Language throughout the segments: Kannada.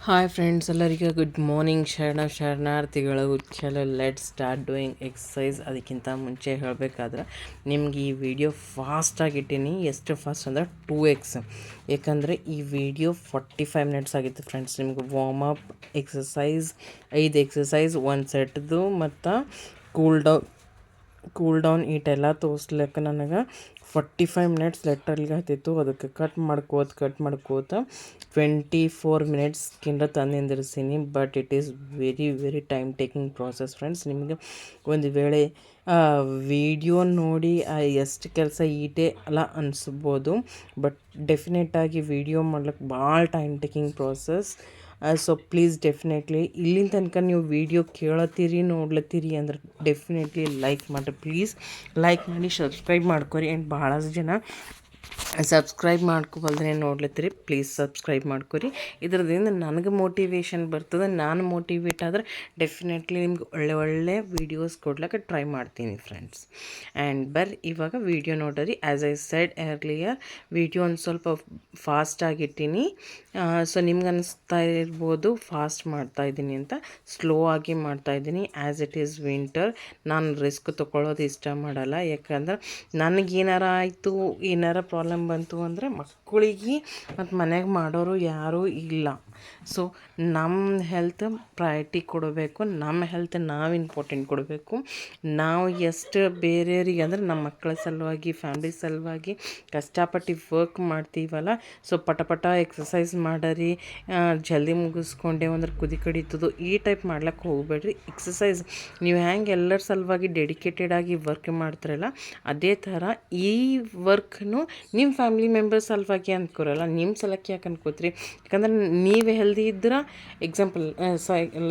ಹಾಯ್ ಫ್ರೆಂಡ್ಸ್, ಎಲ್ಲರಿಗೂ ಗುಡ್ ಮಾರ್ನಿಂಗ್. ಶರಣಾರ್ಥಿಗಳು. ಚಲೋ ಲೆಟ್ ಸ್ಟಾರ್ಟ್ ಡೂಯಿಂಗ್ ಎಕ್ಸಸೈಸ್. ಅದಕ್ಕಿಂತ ಮುಂಚೆ ಹೇಳಬೇಕಾದ್ರೆ ನಿಮ್ಗೆ ಈ ವಿಡಿಯೋ ಫಾಸ್ಟಾಗಿಟ್ಟೀನಿ. ಎಷ್ಟು ಫಾಸ್ಟ್ ಅಂದರೆ 2x. ಯಾಕಂದರೆ ಈ ವಿಡಿಯೋ 45 ಮಿನಿಟ್ಸ್ ಆಗಿತ್ತು ಫ್ರೆಂಡ್ಸ್. ನಿಮ್ಗೆ ವಾರ್ಮ್ ಅಪ್ ಎಕ್ಸಸೈಸ್ 5 ಎಕ್ಸಸೈಸ್, 1 ಸೆಟ್ದು ಮತ್ತು ಕೂಲ್ ಡೌನ್ ಈಟೆಲ್ಲ ತೋರಿಸ್ಲಿಕ್ಕೆ ನನಗೆ 45 ಮಿನಿಟ್ಸ್ ಲೆಟ್ರಲ್ಲಿಗೆ ಹತ್ತಿತ್ತು. ಅದಕ್ಕೆ ಕಟ್ ಮಾಡ್ಕೋತ 24 ಮಿನಿಟ್ಸ್ಗಿಂತ ತಂದು ನಿಂದಿರ್ಸೀನಿ. But it is very time taking process friends. ನಿಮಗೆ ಒಂದು ವೇಳೆ ವಿಡಿಯೋ ನೋಡಿ ಎಷ್ಟು ಕೆಲಸ ಈಟೇ ಅಲ್ಲ ಅನಿಸ್ಬೋದು. ಬಟ್ ಡೆಫಿನೆಟಾಗಿ ವಿಡಿಯೋ ಮಾಡ್ಲಿಕ್ಕೆ ಭಾಳ time taking process. So please definitely ಇಲ್ಲಿನ ತನಕ ನೀವು ವಿಡಿಯೋ ಕೇಳತ್ತೀರಿ ನೋಡ್ಲತ್ತೀರಿ ಅಂದ್ರೆ ಡೆಫಿನೆಟ್ಲಿ ಲೈಕ್ ಮಾಡಿರಿ. ಪ್ಲೀಸ್ ಲೈಕ್ ಮಾಡಿ, ಸಬ್ಸ್ಕ್ರೈಬ್ ಮಾಡ್ಕೊರಿ. ಆ್ಯಂಡ್ ಭಾಳಷ್ಟು ಜನ ಸಬ್ಸ್ಕ್ರೈಬ್ ಮಾಡ್ಕೊಬಲ್ದ್ರೆ ನೋಡ್ಲತ್ತೀರಿ, ಪ್ಲೀಸ್ ಸಬ್ಸ್ಕ್ರೈಬ್ ಮಾಡ್ಕೊರಿ. ಇದರದಿಂದ ನನಗೆ ಮೋಟಿವೇಶನ್ ಬರ್ತದೆ. ನಾನು ಮೋಟಿವೇಟ್ ಆದರೆ ಡೆಫಿನೆಟ್ಲಿ ನಿಮ್ಗೆ ಒಳ್ಳೆ ವೀಡಿಯೋಸ್ ಕೊಡ್ಲಿಕ್ಕೆ ಟ್ರೈ ಮಾಡ್ತೀನಿ ಫ್ರೆಂಡ್ಸ್. ಆ್ಯಂಡ್ ಇವಾಗ ವೀಡಿಯೋ ನೋಡಿರಿ. ಆ್ಯಸ್ ಐ ಸೆಡ್ ಎರ್ಲಿಯರ್, ವೀಡಿಯೋ ಒಂದು ಸ್ವಲ್ಪ ಫಾಸ್ಟಾಗಿಟ್ಟೀನಿ. ಸೊ ನಿಮ್ಗೆ ಅನಿಸ್ತಾ ಇರ್ಬೋದು ಫಾಸ್ಟ್ ಮಾಡ್ತಾಯಿದ್ದೀನಿ ಅಂತ. ಸ್ಲೋ ಆಗಿ ಮಾಡ್ತಾಯಿದ್ದೀನಿ. ಆ್ಯಸ್ ಇಟ್ ಈಸ್ ವಿಂಟರ್, ನಾನು ರಿಸ್ಕ್ ತೊಗೊಳ್ಳೋದು ಇಷ್ಟ ಮಾಡಲ್ಲ. ಯಾಕಂದ್ರೆ ನನಗೇನಾರ ಆಯಿತು, ಏನಾರ ಪ್ರಾಬ್ಲಮ್ ಬಂತು ಅಂದರೆ ಮಕ್ಕಳಿಗೆ ಮತ್ತು ಮನೆಗೆ ಮಾಡೋರು ಯಾರೂ ಇಲ್ಲ. ಸೊ ನಮ್ಮ ಹೆಲ್ತ್ ಪ್ರಯಾರಿಟಿ ಕೊಡಬೇಕು. ನಮ್ಮ ಹೆಲ್ತ್ ನಾವು ಇಂಪಾರ್ಟೆಂಟ್ ಕೊಡಬೇಕು. ನಾವು ಎಷ್ಟು ಬೇರೆಯವರಿಗೆ ಅಂದರೆ ನಮ್ಮ ಮಕ್ಕಳ ಸಲುವಾಗಿ, ಫ್ಯಾಮ್ಲಿ ಸಲುವಾಗಿ ಕಷ್ಟಪಟ್ಟು ವರ್ಕ್ ಮಾಡ್ತೀವಲ್ಲ. ಸೊ ಪಟ ಎಕ್ಸಸೈಸ್ ಮಾಡರಿ, ಜಲ್ದಿ ಮುಗಿಸ್ಕೊಂಡೆ ಅಂದ್ರೆ ಕುದಿ ಕಡಿತದು ಈ ಟೈಪ್ ಮಾಡ್ಲಿಕ್ಕೆ ಹೋಗಬೇಡ್ರಿ. ಎಕ್ಸಸೈಸ್ ನೀವು ಹೆಂಗೆ ಎಲ್ಲರ ಸಲುವಾಗಿ ಡೆಡಿಕೇಟೆಡ್ ಆಗಿ ವರ್ಕ್ ಮಾಡ್ತಾರಲ್ಲ, ಅದೇ ಥರ ಈ ವರ್ಕ್ನು ನಿಮ್ಮ ಫ್ಯಾಮಿಲಿ ಮೆಂಬರ್ಸ್ ಸಲುವಾಗಿ ಅಂದ್ಕೊರಲ್ಲ, ನಿಮ್ಮ ಸಲಕ್ಕೆ ಯಾಕೆ ಅನ್ಕೋತೀರಿ? ಯಾಕಂದ್ರೆ ನೀವು ಹೆಲ್ದಿ ಇದ್ರೆ, ಎಕ್ಸಾಂಪಲ್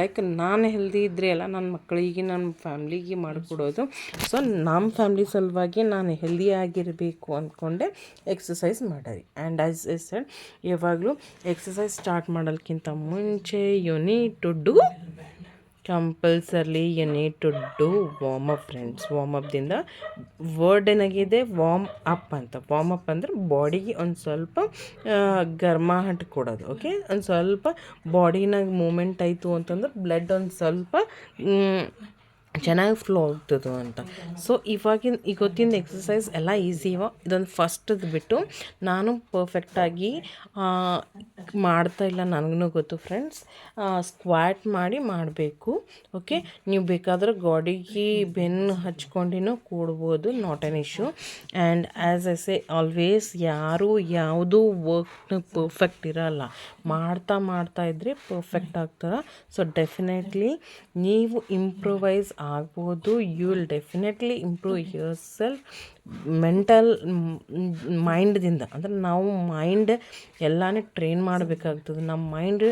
ಲೈಕ್ ನಾನು ಹೆಲ್ದಿ ಇದ್ದರೆ ಅಲ್ಲ ನನ್ನ ಮಕ್ಕಳಿಗೆ, ನನ್ನ ಫ್ಯಾಮ್ಲಿಗೆ ಮಾಡಿಕೊಡೋದು. ಸೊ ನಮ್ಮ ಫ್ಯಾಮ್ಲಿ ಸಲುವಾಗಿ ನಾನು ಹೆಲ್ದಿ ಆಗಿರಬೇಕು ಅಂದ್ಕೊಂಡೆ ಎಕ್ಸಸೈಸ್ ಮಾಡಿರಿ. ಆ್ಯಂಡ್ ಆಸ್ ಎ ಸೆಡ್, ಯಾವಾಗಲೂ ಎಕ್ಸಸೈಸ್ ಸ್ಟಾರ್ಟ್ ಮಾಡೋಕ್ಕಿಂತ ಮುಂಚೆ you need to do compulsorily warm up friends. Warm ಅಪ್ದಿಂದ ವರ್ಡ್ ಏನಾಗಿದೆ, ವಾರ್ಮ್ ಅಪ್ ಅಂತ. ವಾರ್ಮ್ ಅಪ್ ಅಂದರೆ ಬಾಡಿಗೆ ಒಂದು ಸ್ವಲ್ಪ ಗರ್ಮಾಹಟ್ ಕೊಡೋದು. ಓಕೆ, ಒಂದು ಸ್ವಲ್ಪ ಬಾಡಿನಾಗ ಮೂಮೆಂಟ್ ಆಯಿತು ಅಂತಂದ್ರೆ ಬ್ಲಡ್ ಒಂದು ಸ್ವಲ್ಪ ಚೆನ್ನಾಗಿ ಫ್ಲೋ ಆಗ್ತದೆ ಅಂತ. ಸೊ ಇವತ್ತಿನ ಎಕ್ಸಸೈಸ್ ಎಲ್ಲ ಈಸಿ ಇವ. ಇದೊಂದು ಫಸ್ಟದು ಬಿಟ್ಟು ನಾನು ಪರ್ಫೆಕ್ಟಾಗಿ ಮಾಡ್ತಾಯಿಲ್ಲ, ನನಗೂ ಗೊತ್ತು ಫ್ರೆಂಡ್ಸ್. ಸ್ಕ್ವಾಟ್ ಮಾಡಬೇಕು. ಓಕೆ, ನೀವು ಬೇಕಾದ್ರೆ ಗಾಡಿಗೆ ಬೆನ್ನು ಹಚ್ಕೊಂಡಿನೂ ಕೂಡ್ಬೋದು, not an issue. And as I say always, ಯಾರೂ ಯಾವುದೂ ವರ್ಕ್ನ ಪರ್ಫೆಕ್ಟ್ ಇರೋಲ್ಲ. ಮಾಡ್ತಾ ಇದ್ದರೆ ಪರ್ಫೆಕ್ಟ್ ಆಗ್ತದೆ. ಸೊ ಡೆಫಿನೆಟ್ಲಿ ನೀವು ಇಂಪ್ರೂವೈಸ್ ಆಗ್ಬೋದು. You will definitely improve yourself mental ಮೈಂಡ್ದಿಂದ. ಅಂದರೆ ನಾವು ಮೈಂಡ್ ಎಲ್ಲಾನೇ ಟ್ರೈನ್ ಮಾಡಬೇಕಾಗ್ತದೆ. ನಮ್ಮ ಮೈಂಡ್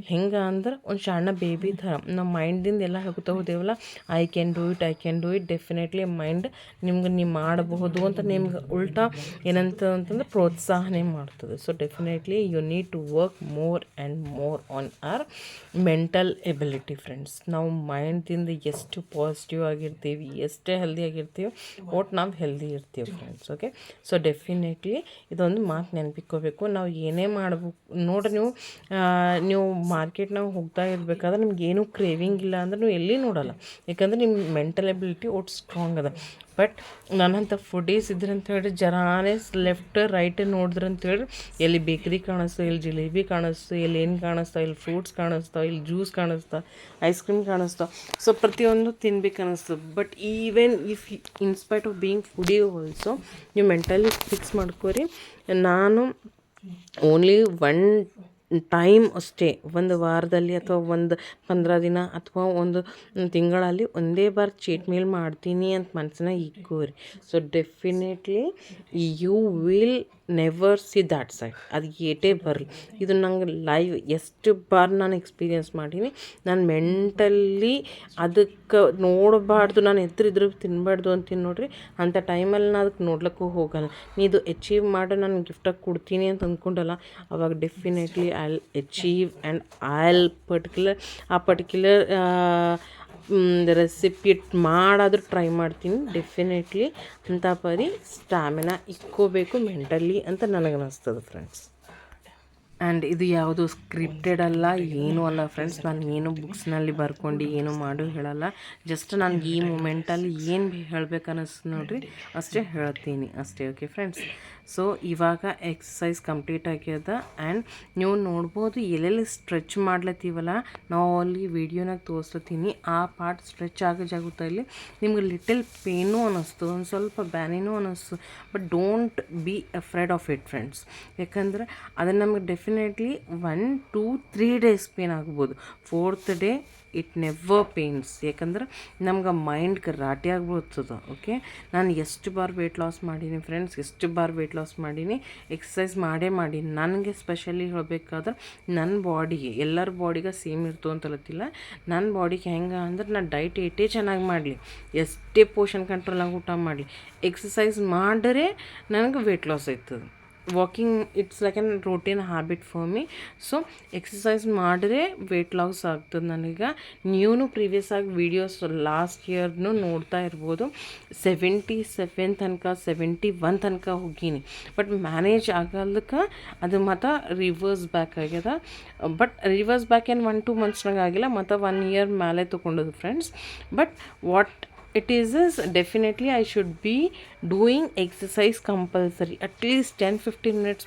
ಹೆಂಗೆ ಅಂದ್ರೆ ಒಂದು ಸಣ್ಣ ಬೇಬಿ ಥರ ನಮ್ಮ ಮೈಂಡ್ದಿಂದ ಎಲ್ಲ ಹೇಳ್ಕೊತಾ ಹೋದೇವಲ್ಲ, I can do it. Definitely mind ನಿಮ್ಗೆ ನೀವು ಮಾಡಬಹುದು ಅಂತ ನಿಮ್ಗೆ ಉಲ್ಟಾ ಏನಂತಂದ್ರೆ ಪ್ರೋತ್ಸಾಹನೆ ಮಾಡ್ತದೆ. So definitely you need to work more and more on our mental ability friends. ನಾವು ಮೈಂಡ್ದಿಂದ ಎಷ್ಟು ಪಾಸಿಟಿವ್ ಆಗಿರ್ತೀವಿ, ಎಷ್ಟೇ ಹೆಲ್ದಿ ಆಗಿರ್ತೀವಿ, ಒಟ್ಟು ನಾವು ಹೆಲ್ದಿ ಇರ್ತೀವಿ ಫ್ರೆಂಡ್ಸ್. ಓಕೆ, ಸೊ ಡೆಫಿನೆಟ್ಲಿ ಇದೊಂದು ಮಾತು ನೆನಪಿಟ್ಕೋಬೇಕು. ನಾವು ಏನೇ ಮಾಡ್ಬೇಕು ನೋಡ್ರಿ, ನೀವು ಮಾರ್ಕೆಟ್ನಾಗ ಹೋಗ್ತಾ ಇರಬೇಕಾದ್ರೆ ನಿಮ್ಗೆ ಏನೂ ಕ್ರೇವಿಂಗ್ ಇಲ್ಲ ಅಂದ್ರೆ ನೀವು ಎಲ್ಲಿ ನೋಡೋಲ್ಲ. ಯಾಕಂದ್ರೆ ನಿಮ್ಮ ಮೆಂಟಲ್ ಎಬಿಲಿಟಿ ಒಟ್ಟು ಸ್ಟ್ರಾಂಗ್ ಅದ. ಬಟ್ ನನ್ನಂಥ ಫುಡೀಸ್ ಇದ್ರೆ ಅಂತ ಹೇಳಿ ಜರಾನೇ ಲೆಫ್ಟ್ ರೈಟ್ ನೋಡಿದ್ರೆ ಅಂತ ಹೇಳಿ ಎಲ್ಲಿ ಬೇಕ್ರಿ ಕಾಣಿಸ್ತು, ಎಲ್ಲಿ ಜಿಲೇಬಿ ಕಾಣಿಸ್ತು, ಎಲ್ಲಿ ಏನು ಕಾಣಿಸ್ತಾವೆ, ಇಲ್ಲಿ ಫ್ರೂಟ್ಸ್ ಕಾಣಿಸ್ತಾವೆ, ಇಲ್ಲಿ ಜ್ಯೂಸ್ ಕಾಣಿಸ್ತಾವೆ, ಐಸ್ ಕ್ರೀಮ್ ಕಾಣಿಸ್ತಾವೆ. ಸೊ ಪ್ರತಿಯೊಂದು ತಿನ್ಬೇಕು ಅನ್ನಿಸ್ತದೆ. But even if in spite of being foodie also ನೀವು ಮೆಂಟಲಿ ಫಿಕ್ಸ್ ಮಾಡ್ಕೊರಿ. ನಾನು ಓನ್ಲಿ ಒನ್ ಟೈಮ್ ಅಷ್ಟೇ, ಒಂದು ವಾರದಲ್ಲಿ ಅಥವಾ ಒಂದು 15 ದಿನ ಅಥವಾ ಒಂದು ತಿಂಗಳಲ್ಲಿ ಒಂದೇ ಬಾರಿ ಚೀಟ್ ಮೀಲ್ ಮಾಡ್ತೀನಿ ಅಂತ ಮನಸ್ಸಿನಾಗ ಇಕ್ಕೋರಿ. So definitely you will never see that side. ಅದು ಏಟೇ ಬರಲಿ, ಇದು ನಂಗೆ ಲೈವ್ ಎಷ್ಟು ಬಾರಿ ನಾನು ಎಕ್ಸ್ಪೀರಿಯೆನ್ಸ್ ಮಾಡೀನಿ. ನಾನು ಮೆಂಟಲ್ಲಿ ಅದಕ್ಕೆ ನೋಡಬಾರ್ದು, ನಾನು ಎದುರಿದ್ರು ತಿನ್ನಬಾರ್ದು ಅಂತೀನಿ ನೋಡ್ರಿ. ಅಂಥ ಟೈಮಲ್ಲಿ ನಾನು ಅದಕ್ಕೆ ನೋಡ್ಲಿಕ್ಕೂ ಹೋಗಲ್ಲ. ನೀ ಇದು ಅಚೀವ್ ಮಾಡಿ ನಾನು ಗಿಫ್ಟಾಗಿ ಕೊಡ್ತೀನಿ ಅಂತ ಅಂದ್ಕೊಂಡಲ್ಲ, ಅವಾಗ definitely I will achieve. And I will particular recipe ಮಾಡಾದರೂ ಟ್ರೈ ಮಾಡ್ತೀನಿ ಡೆಫಿನೆಟ್ಲಿ. ಅಂಥ ಪರಿ ಸ್ಟ್ಯಾಮಿನಾ ಇಕ್ಕೋಬೇಕು ಮೆಂಟಲಿ ಅಂತ ನನಗೆ ಅನ್ನಿಸ್ತದೆ ಫ್ರೆಂಡ್ಸ್. ಆ್ಯಂಡ್ ಇದು ಯಾವುದು ಸ್ಕ್ರಿಪ್ಟೆಡ್ ಅಲ್ಲ, ಏನೂ ಅಲ್ಲ ಫ್ರೆಂಡ್ಸ್. ನಾನು ಏನು ಬುಕ್ಸ್ನಲ್ಲಿ ಬರ್ಕೊಂಡು ಏನು ಮಾಡು ಹೇಳಲ್ಲ. ಜಸ್ಟ್ ನನಗೆ ಈ ಮೂಮೆಂಟಲ್ಲಿ ಏನು ಹೇಳ್ಬೇಕು ಅನ್ನಿಸ್ತು ನೋಡಿರಿ ಅಷ್ಟೇ ಹೇಳ್ತೀನಿ ಅಷ್ಟೇ. ಓಕೆ ಫ್ರೆಂಡ್ಸ್, ಸೊ ಇವಾಗ ಎಕ್ಸಸೈಸ್ ಕಂಪ್ಲೀಟ್ ಆಗ್ಯದ. ಆ್ಯಂಡ್ ನೀವು ನೋಡ್ಬೋದು ಎಲ್ಲೆಲ್ಲಿ ಸ್ಟ್ರೆಚ್ ಮಾಡ್ಲತ್ತೀವಲ್ಲ, ನಾವು ಅಲ್ಲಿ ವೀಡಿಯೋನಾಗ ತೋರಿಸ್ಲತ್ತೀನಿ. ಆ ಪಾರ್ಟ್ ಸ್ಟ್ರೆಚ್ ಆಗೋ ಜಾಗದಲ್ಲಿ ನಿಮ್ಗೆ ಲಿಟಲ್ ಪೇನು ಅನ್ನಿಸ್ತು, ಒಂದು ಸ್ವಲ್ಪ ಬ್ಯಾನಿನೂ ಅನ್ನಿಸ್ತು. But don't be afraid of it friends. ಯಾಕಂದ್ರೆ ಅದನ್ನು ನಮಗೆ ಡೆಫಿನೆಟ್ಲಿ 1, 2, 3 ಡೇಸ್ ಪೇನ್ ಆಗ್ಬೋದು. 4th day it never pains. ಯಾಕಂದ್ರೆ ನಮ್ಗೆ ಮೈಂಡ್ಗೆ ರಾಟಿ ಆಗ್ಬಿಡ್ತದೆ. ಓಕೆ, ನಾನು ಎಷ್ಟು ಬಾರ್ ವೆಯ್ಟ್ ಲಾಸ್ ಮಾಡೀನಿ ಫ್ರೆಂಡ್ಸ್, ಎಷ್ಟು ಬಾರ್ ವೆಯ್ಟ್ ಲಾಸ್ ಮಾಡೀನಿ, ಎಕ್ಸಸೈಸ್ ಮಾಡೀನಿ. ನನಗೆ ಸ್ಪೆಷಲಿ ಹೇಳಬೇಕಾದ್ರೆ ನನ್ನ ಬಾಡಿಗೆ, ಎಲ್ಲರ ಬಾಡಿಗೆ ಸೇಮ್ ಇರ್ತು ಅಂತಲತ್ತಿಲ್ಲ. ನನ್ನ ಬಾಡಿಗೆ ಹೆಂಗೆ ಅಂದ್ರೆ ನಾನು ಡೈಟ್ ಏಟೇ ಚೆನ್ನಾಗಿ ಮಾಡಲಿ, ಎಷ್ಟೇ ಪೋಷನ್ ಕಂಟ್ರೋಲಾಗಿ ಊಟ ಮಾಡಲಿ, ಎಕ್ಸಸೈಸ್ ಮಾಡಿದ್ರೆ ನನಗೆ ವೆಯ್ಟ್ ಲಾಸ್ ಆಯ್ತದೆ. Walking it's like an routine habit for me. So exercise ಮಾಡಿದ್ರೆ ವೆಯ್ಟ್ ಲಾಸ್ ಆಗ್ತದೆ ನನಗೆ. ನೀವು ಪ್ರೀವಿಯಸ್ ಆಗಿ ವೀಡಿಯೋಸ್ ಲಾಸ್ಟ್ ಇಯರ್ನು ನೋಡ್ತಾ ಇರ್ಬೋದು. 77 ತನಕ 71 ತನಕ ಹೋಗೀನಿ. ಬಟ್ ಮ್ಯಾನೇಜ್ ಆಗಲ್ದಕ್ಕೆ ಅದು ಮತ್ತು ರಿವರ್ಸ್ ಬ್ಯಾಕ್ ಆಗ್ಯದ. ಬಟ್ ರಿವರ್ಸ್ ಬ್ಯಾಕ್ ಏನು 1-2 ಮಂತ್ಸ್ನಾಗ ಆಗಿಲ್ಲ, ಮತ್ತು 1 ಇಯರ್ ಮೇಲೆ ತೊಗೊಂಡದು friends. But what it is definitely I should be doing exercise compulsory. at least 10-15 minutes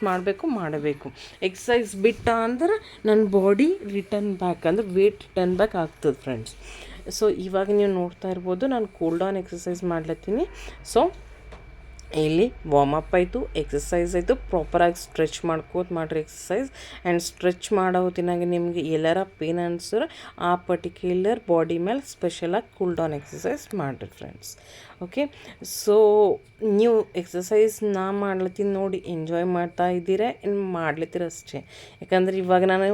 ಮಾಡಬೇಕು. ಎಕ್ಸಸೈಸ್ ಬಿಟ್ಟ ಅಂದ್ರೆ ನನ್ನ ಬಾಡಿ ರಿಟರ್ನ್ ಬ್ಯಾಕ್ ಅಂದ್ರೆ ವೇಟ್ ರಿಟರ್ನ್ ಬ್ಯಾಕ್ ಆಗ್ತದೆ ಫ್ರೆಂಡ್ಸ್. ಸೊ ಇವಾಗ ನೀವು ನೋಡ್ತಾ ಇರ್ಬೋದು, ನಾನು ಕೂಲ್ ಡೌನ್ ಎಕ್ಸಸೈಸ್ ಮಾಡ್ಲತ್ತೀನಿ. ಸೊ ಇಲ್ಲಿ ವಾರ್ಮಪ್ ಆಯಿತು, ಎಕ್ಸಸೈಸ್ ಆಯಿತು, ಪ್ರಾಪರಾಗಿ ಸ್ಟ್ರೆಚ್ ಮಾಡಿರಿ ಎಕ್ಸಸೈಸ್. ಆ್ಯಂಡ್ ಸ್ಟ್ರೆಚ್ ಮಾಡೋ ಹೊತ್ತಿನಾಗ ನಿಮಗೆ ಎಲ್ಲರ ಪೇನ್ ಅನ್ಸಿದ್ರೆ ಆ ಪರ್ಟಿಕ್ಯುಲರ್ ಬಾಡಿ ಮೇಲೆ ಸ್ಪೆಷಲಾಗಿ ಕೂಲ್ ಡೌನ್ ಎಕ್ಸಸೈಸ್ ಮಾಡಿರಿ ಫ್ರೆಂಡ್ಸ್. ಓಕೆ, ಸೊ ನೀವು ಎಕ್ಸಸೈಸ್ ನಾ ಮಾಡ್ಲತ್ತೀನಿ ನೋಡಿ ಎಂಜಾಯ್ ಮಾಡ್ತಾ ಇದ್ದೀರಾ, ಇನ್ನು ಮಾಡ್ಲತ್ತೀರ ಅಷ್ಟೇ. ಯಾಕಂದ್ರೆ ಇವಾಗ ನಾನು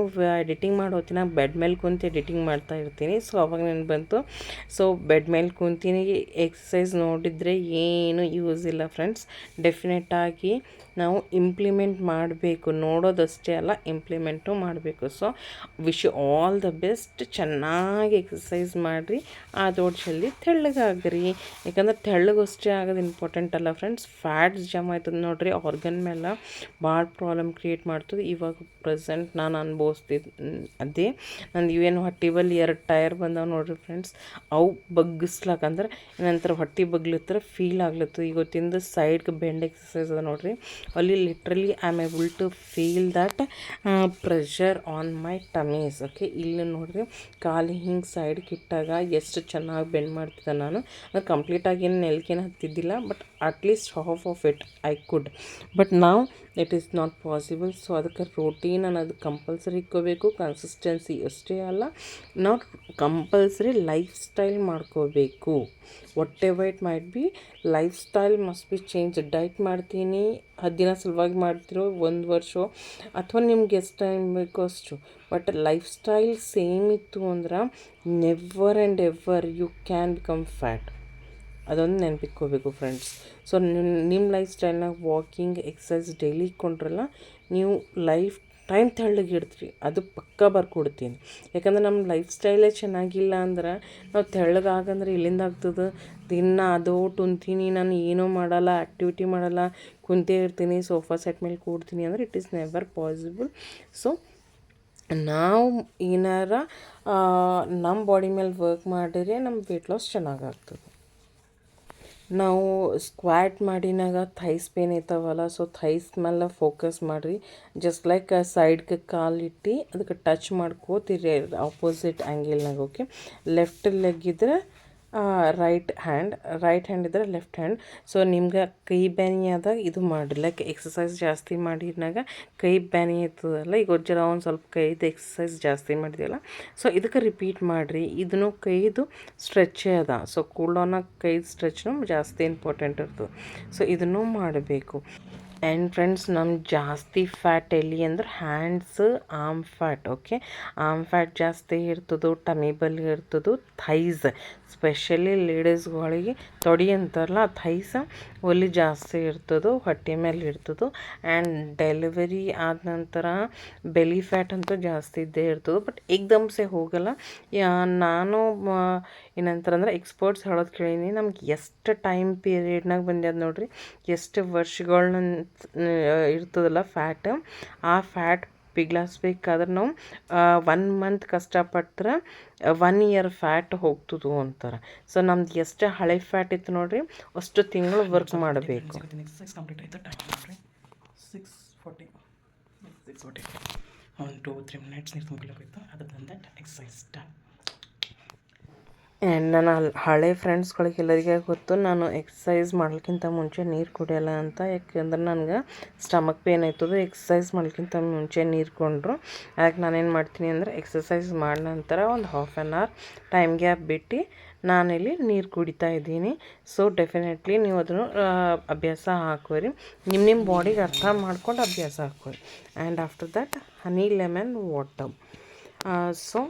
ಎಡಿಟಿಂಗ್ ಮಾಡೋ ಹೊತ್ತಿನಾಗ ಬೆಡ್ ಮೇಲೆ ಕುಂತು ಎಡಿಟಿಂಗ್ ಮಾಡ್ತಾ ಇರ್ತೀನಿ. ಸೊ ಅವಾಗ ನನಗೆ ಬಂತು, ಸೊ ಬೆಡ್ ಮೇಲೆ ಕುಂತೀನಿ. ಎಕ್ಸಸೈಸ್ ನೋಡಿದರೆ ಏನು ಯೂಸ್ ಇಲ್ಲ ಫ್ರೆಂಡ್ಸ್. ಡೆಫಿನೆಟ್ಟಾಗಿ ನಾವು ಇಂಪ್ಲಿಮೆಂಟ್ ಮಾಡಬೇಕು, ನೋಡೋದಷ್ಟೇ ಅಲ್ಲ ಇಂಪ್ಲಿಮೆಂಟು ಮಾಡಬೇಕು. So wish you all the best. ಚೆನ್ನಾಗಿ ಎಕ್ಸಸೈಸ್ ಮಾಡಿರಿ, ಆದೋಡು ಜಲ್ದಿ ತೆಳ್ಳಗಾಗ್ರಿ. ಯಾಕಂದ್ರೆ ತೆಳ್ಳಗಷ್ಟೇ ಆಗೋದು ಇಂಪಾರ್ಟೆಂಟ್ ಅಲ್ಲ ಫ್ರೆಂಡ್ಸ್. ಫ್ಯಾಟ್ಸ್ ಜಮ ಆಯ್ತದೆ ನೋಡಿರಿ, ಆರ್ಗನ್ ಮೇಲೆ ಭಾಳ ಪ್ರಾಬ್ಲಮ್ ಕ್ರಿಯೇಟ್ ಮಾಡ್ತದೆ. ಇವಾಗ ಪ್ರೆಸೆಂಟ್ ನಾನು ಅನುಭವಿಸ್ತಿದ್ದು ಅದೇ. ನಂದು ಇವೇನು ಹೊಟ್ಟೆ ಬಲ್ಲಿ 2 ಟೈರ್ ಬಂದಾವೆ ನೋಡಿರಿ ಫ್ರೆಂಡ್ಸ್. ಅವು ಬಗ್ಗಿಸ್ಲಾಕ ಅಂದ್ರೆ ಏನಂತಾರೆ ಹೊಟ್ಟೆ ಬಗ್ಲತ್ತರ ಫೀಲ್ ಆಗ್ಲತ್ತದ. ಇವತ್ತಿಂದ ಸೈಡ್ಗೆ ಬೆಂಡ್ ಎಕ್ಸಸೈಸ್ ಅದ ನೋಡಿರಿ, ಅಲ್ಲಿ literally I am able to feel that pressure on my tummies. Okay, ಇಲ್ಲಿ ನೋಡಿರಿ ಕಾಲು ಹಿಂಗೆ ಸೈಡ್ಗೆ ಇಟ್ಟಾಗ ಎಷ್ಟು ಚೆನ್ನಾಗಿ ಬೆಂಡ್ ಮಾಡ್ತಿದ್ದೆ ನಾನು. ಅದು ಕಂಪ್ಲೀಟಾಗಿ ಏನು ನೆಲ್ಕೇನು ಹತ್ತಿದ್ದಿಲ್ಲ, but at least half of it I could. But ನಾವು it is not possible. So ಅದಕ್ಕೆ ರೋಟೀನ್ ಅನ್ನೋದು ಕಂಪಲ್ಸರಿ ಇಟ್ಕೋಬೇಕು. ಕನ್ಸಿಸ್ಟೆನ್ಸಿ ಅಷ್ಟೇ ಅಲ್ಲ, ನಾವು ಕಂಪಲ್ಸರಿ ಲೈಫ್ ಸ್ಟೈಲ್ ಮಾಡ್ಕೋಬೇಕು. Whatever it might be, lifestyle must be change. Diet ಮಾಡ್ತೀನಿ 10 ದಿನ ಸಲುವಾಗಿ ಮಾಡ್ತಿರೋ 1 ವರ್ಷ ಅಥವಾ ನಿಮ್ಗೆ ಎಷ್ಟು ಟೈಮ್ ಬೇಕೋ ಅಷ್ಟು. ಬಟ್ ಲೈಫ್ ಸ್ಟೈಲ್ ಸೇಮ್ ಇತ್ತು ಅಂದ್ರೆ never and ever you can become fat. ಅದೊಂದು ನೆನಪಿಟ್ಕೋಬೇಕು ಫ್ರೆಂಡ್ಸ್. ಸೊ ನಿಮ್ಮ ಲೈಫ್ ಸ್ಟೈಲ್ನಾಗ ವಾಕಿಂಗ್ ಎಕ್ಸಸೈಸ್ ಡೈಲಿ ಇಟ್ಕೊಂಡ್ರಲ್ಲ, ನೀವು ಲೈಫ್ ಟೈಮ್ ತೆಳ್ಳಗಿಡ್ತೀರಿ, ಅದು ಪಕ್ಕ ಬರ್ಕೊಡ್ತೀನಿ. ಯಾಕಂದ್ರೆ ನಮ್ಮ ಲೈಫ್ ಸ್ಟೈಲೇ ಚೆನ್ನಾಗಿಲ್ಲ ಅಂದ್ರೆ ನಾವು ತೆಳ್ಳಗಾಗಂದ್ರೆ ಎಲ್ಲಿಂದ ಆಗ್ತದೆ? ದಿನ ಅದು ಉಣ್ತೀನಿ, ನಾನು ಏನೂ ಮಾಡಲ್ಲ, ಆ್ಯಕ್ಟಿವಿಟಿ ಮಾಡಲ್ಲ, ಕುಂತೇ ಇರ್ತೀನಿ, ಸೋಫಾ ಸೆಟ್ ಮೇಲೆ ಕೂಡ್ತೀನಿ ಅಂದ್ರೆ it is never possible. So ನಾವು ಏನಾರ ನಮ್ಮ ಬಾಡಿ ಮೇಲೆ ವರ್ಕ್ ಮಾಡಿದ್ರೆ ನಮ್ಮ ವೆಯ್ಟ್ ಲಾಸ್ ಚೆನ್ನಾಗಾಗ್ತದೆ. ನಾವು ಸ್ಕ್ವಾಟ್ ಮಾಡಿನಾಗ ಥೈಸ್ ಪೇನ್ ಇರ್ತಾವಲ್ಲ, ಸೊ ಥೈಸ್ ಮೇಲೆ ಫೋಕಸ್ ಮಾಡಿರಿ. ಜಸ್ಟ್ ಲೈಕ್ ಸೈಡ್ಗೆ ಕಾಲಿಟ್ಟು ಅದಕ್ಕೆ ಟಚ್ ಮಾಡ್ಕೋತೀರಿ ಆಪೋಸಿಟ್ ಆ್ಯಂಗಲ್ನಾಗ. ಓಕೆ, ಲೆಫ್ಟ್ ಲೆಗ್ ಇದ್ರೆ ರೈಟ್ ಹ್ಯಾಂಡ್ ಇದ್ದರೆ ಲೆಫ್ಟ್ ಹ್ಯಾಂಡ್. ಸೊ ನಿಮ್ಗೆ ಕೈ ಬ್ಯಾನಿ ಆದಾಗ ಇದು ಮಾಡಿರಿ. ಲೈಕ್ ಎಕ್ಸಸೈಸ್ ಜಾಸ್ತಿ ಮಾಡಿದ್ನಾಗ ಕೈ ಬ್ಯಾನಿ ಇರ್ತದಲ್ಲ, ಈಗ ಒಂದು ಸ್ವಲ್ಪ ಕೈದು ಎಕ್ಸಸೈಸ್ ಜಾಸ್ತಿ ಮಾಡಿದೆಯಲ್ಲ, ಸೊ ಇದಕ್ಕೆ ರಿಪೀಟ್ ಮಾಡಿರಿ. ಇದನ್ನು ಕೈದು ಸ್ಟ್ರೆಚ್ಚೇ ಅದ. ಸೊ ಕೂಲ್ ಡೌನಾಗ ಕೈದು ಸ್ಟ್ರೆಚ್ನು ಜಾಸ್ತಿ ಇಂಪಾರ್ಟೆಂಟ್ ಇರ್ತದೆ. ಸೊ ಇದನ್ನು ಮಾಡಬೇಕು. ಆ್ಯಂಡ್ ಫ್ರೆಂಡ್ಸ್, ನಮ್ಮ ಜಾಸ್ತಿ ಫ್ಯಾಟ್ ಎಲ್ಲಿ ಅಂದ್ರೆ hands, arm fat. Okay, arm fat ಜಾಸ್ತಿ ಇರ್ತದೆ, ಟಮಿ ಬಲ್ಲಿ ಇರ್ತದೆ, ಥೈಸ್ ಸ್ಪೆಷಲಿ ಲೇಡೀಸ್ಗಳಿಗೆ ತೊಡೆ ಅಂತಾರಲ್ಲ ಥೈಸ್ ಒಲಿ ಜಾಸ್ತಿ ಇರ್ತದೆ, ಹೊಟ್ಟೆ ಮೇಲೆ ಇರ್ತದೆ. ಆ್ಯಂಡ್ ಡೆಲಿವರಿ ಆದ ನಂತರ ಬೆಲಿ ಫ್ಯಾಟ್ ಅಂತೂ ಜಾಸ್ತಿ ಇದ್ದೇ ಇರ್ತದೆ, ಬಟ್ ಏಕ್ದಮ್ಸೆ ಹೋಗಲ್ಲ. ನಾನು ಏನಂತಾರಂದ್ರೆ ಎಕ್ಸ್ಪರ್ಟ್ಸ್ ಹೇಳೋದು ಕೇಳೀನಿ, ನಮ್ಗೆ ಎಷ್ಟು ಟೈಮ್ ಪೀರಿಯಡ್ನಾಗ ಬಂದ್ಯದ ನೋಡ್ರಿ, ಎಷ್ಟು ವರ್ಷಗಳನ್ನ ಇರ್ತದಲ್ಲ ಫ್ಯಾಟ್, ಆ ಫ್ಯಾಟ್ ಪಿಗ್ಲಾಸ್ಬೇಕಾದ್ರೆ ನಾವು 1 ಮಂತ್ ಕಷ್ಟಪಟ್ರೆ 1 ಇಯರ್ ಫ್ಯಾಟ್ ಹೋಗ್ತದೆ ಅಂತಾರೆ. ಸೊ ನಮ್ದು ಎಷ್ಟು ಹಳೆ ಫ್ಯಾಟ್ ಇತ್ತು ನೋಡಿರಿ ಅಷ್ಟು ತಿಂಗಳು ವರ್ಕ್ ಮಾಡಬೇಕು. ಎಕ್ಸಸೈಸ್ ಕಂಪ್ಲೀಟ್ ಆಯಿತು. ಟೈಮ್ ನೋಡಿರಿ 6:40. 6:40 1 2 3 ಮಿನಿಟ್ಸ್ ನೀರು ತುಂಬಿಡಬೇಕಾಯ್ತು. ಅದು ದಟ್ ಎಕ್ಸಸೈಸ್ ಡನ್. ಆ್ಯಂಡ್ ನನ್ನ ಹಳೆ ಫ್ರೆಂಡ್ಸ್ಗಳಿಗೆ ಎಲ್ಲರಿಗೆ ಗೊತ್ತು ನಾನು ಎಕ್ಸಸೈಸ್ ಮಾಡ್ಲಿಕ್ಕಿಂತ ಮುಂಚೆ ನೀರು ಕುಡಿಯೋಲ್ಲ ಅಂತ. ಯಾಕೆಂದ್ರೆ ನನಗೆ ಸ್ಟಮಕ್ ಪೇನ್ ಆಯ್ತದೆ. ಎಕ್ಸಸೈಸ್ ಮಾಡ್ಲಿಕ್ಕಿಂತ ಮುಂಚೆ ನೀರು ಕೊಂಡ್ರು. ಅದಕ್ಕೆ ನಾನೇನು ಮಾಡ್ತೀನಿ ಅಂದರೆ ಎಕ್ಸಸೈಸ್ ಮಾಡಿದ ನಂತರ ಒಂದು half an hour time gap ಬಿಟ್ಟು ನಾನಿಲ್ಲಿ ನೀರು ಕುಡಿತಾ ಇದ್ದೀನಿ. ಸೊ ಡೆಫಿನೆಟ್ಲಿ ನೀವು ಅದನ್ನು ಅಭ್ಯಾಸ ಹಾಕೋರಿ. ನಿಮ್ಮ ಬಾಡಿಗೆ ಅರ್ಥ ಮಾಡ್ಕೊಂಡು ಅಭ್ಯಾಸ ಹಾಕೋರಿ. And after that honey lemon water. So